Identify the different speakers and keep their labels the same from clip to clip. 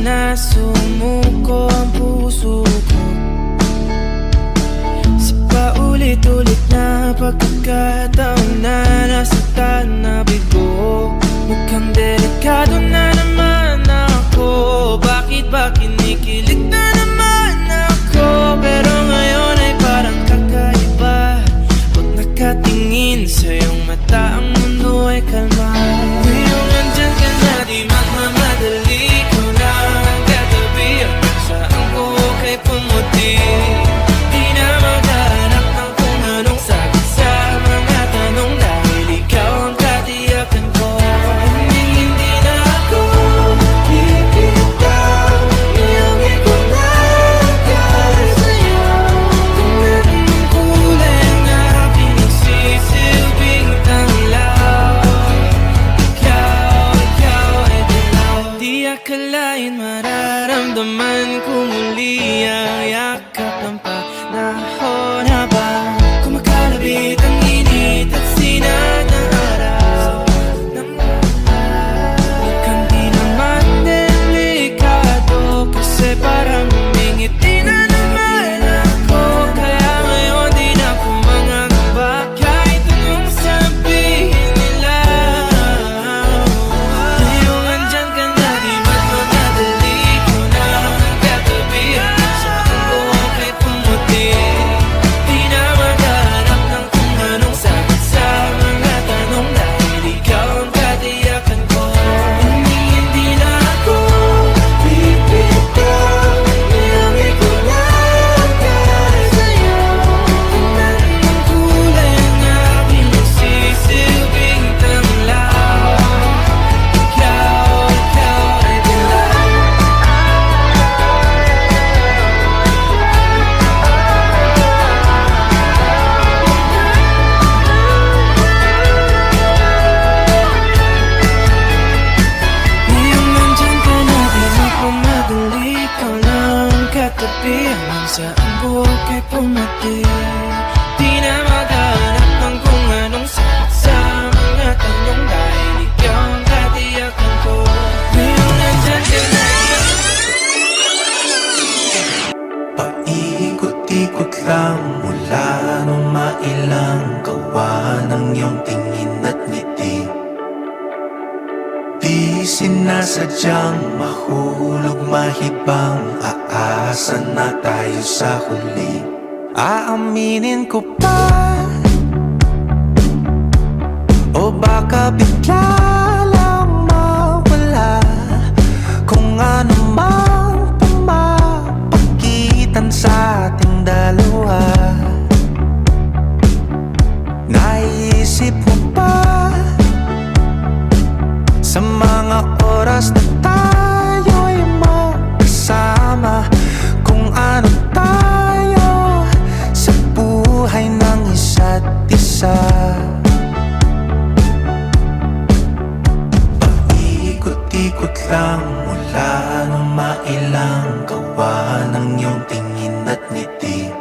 Speaker 1: na sumuko ang puso ko sa paulit-ulit na pagkakataon na nasaktan na bigo. Mukhang delikado na naman ako. Bakit ba kinikilig na naman ako? Pero ngayon ay parang kakaiba. Pag nakatingin sa iyong mata, ang mundo ay kalma. Ngayong nandyan ka na, di magmamadali ko na ang katabi. Ang saan ko kay pumuti. Di na maghanap ng kung anong sagot sa mga tanong, dahil ikaw ang katiyakan ko. Hindi na ako bibitaw. Iyong ikunagay sa'yo. Kung anong kulay ang aking nagsisilbing tanglaw. Ikaw ay dilaw. Di akalain mararamdaman ko muli ang yakap ng panahon habang kumakalabit ang init at sinag ng araw. Mukhang di naman delikado, kasi parang humingiti na naman ako. Kaya ngayon di na ako mangangamba kahit anong sabihin nila. Ngayong andyan ka na, di magmamadali ko na ang katabi. Ang saan ko kay pumuti. Di na maghanap ng kung anong sagot sa mga tanong, dahil ikaw ang katiyakan ko. Hindi na ako bibitaw. Iyong ikunagay sa'yo. Kung anong kulay ang aking nagsisilbing tanglaw. Ikaw ay dilaw. Ngayong nandyan ka na, di magmamadali ko lang katabi. Hanggang saan buhok ay pumati. Di na maghanap ng kung anong sagot sa mga tanong, dahil ikaw ang katiyakan ko. Ngayong nandyan ka na.
Speaker 2: Paikot-ikot lang mula nung mailang gawa ng iyong tingin at ngiti. Di sinasadyang mahulog mahibang, aasa na tayo sa huli. Aaminin ko pa, o baka bigla lang mawala kung ano mang pumapagitan sa ating dalawa. Naisip mo ba sa mga oras na tayo'y magkasama, kung ano tayo sa buhay ng isa't isa? Paikot-ikot lang mula nung mailang gawa ng iyong tingin at ngiti.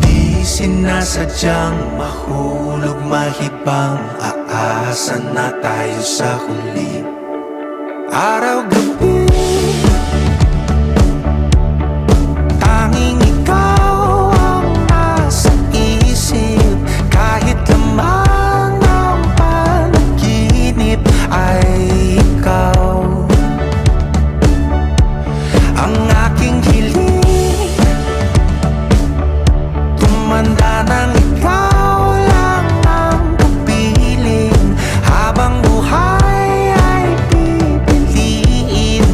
Speaker 2: Di sinasadyang mahulog mahibang, aasa na tayo sa huli. Araw-gabi, tanging ikaw ang nasa isip. Kahit lamang ang panaginip ay ikaw. Ang aking hiling, tumanda ng ikaw lang ang kapiling. Habang buhay ay pipiliin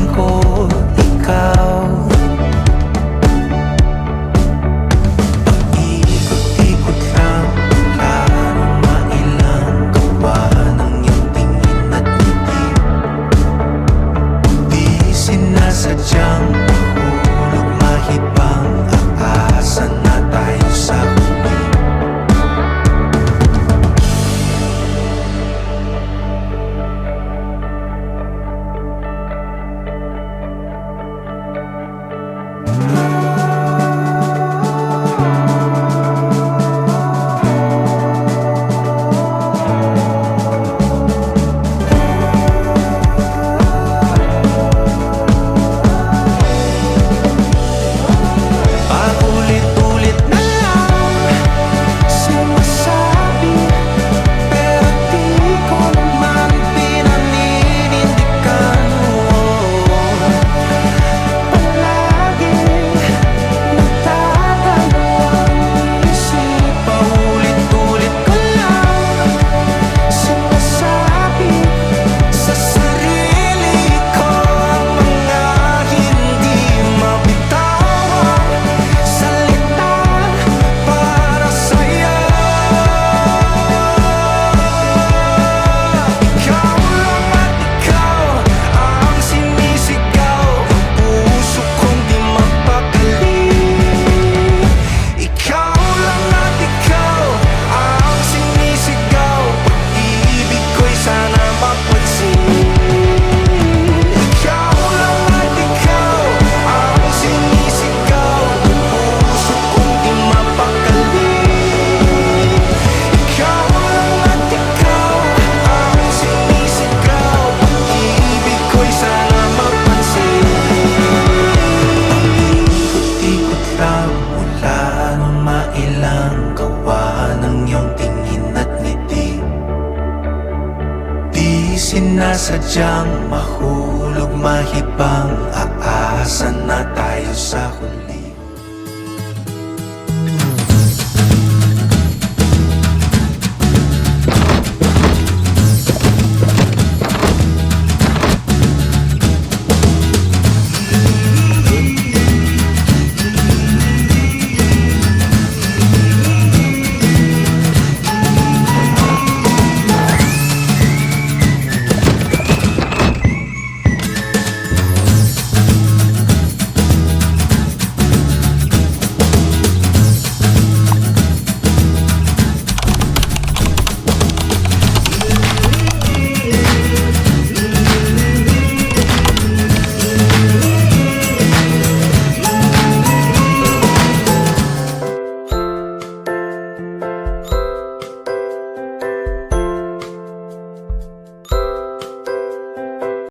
Speaker 2: sinasadyang mahulog mahibang. Aasa na tayo sa huli.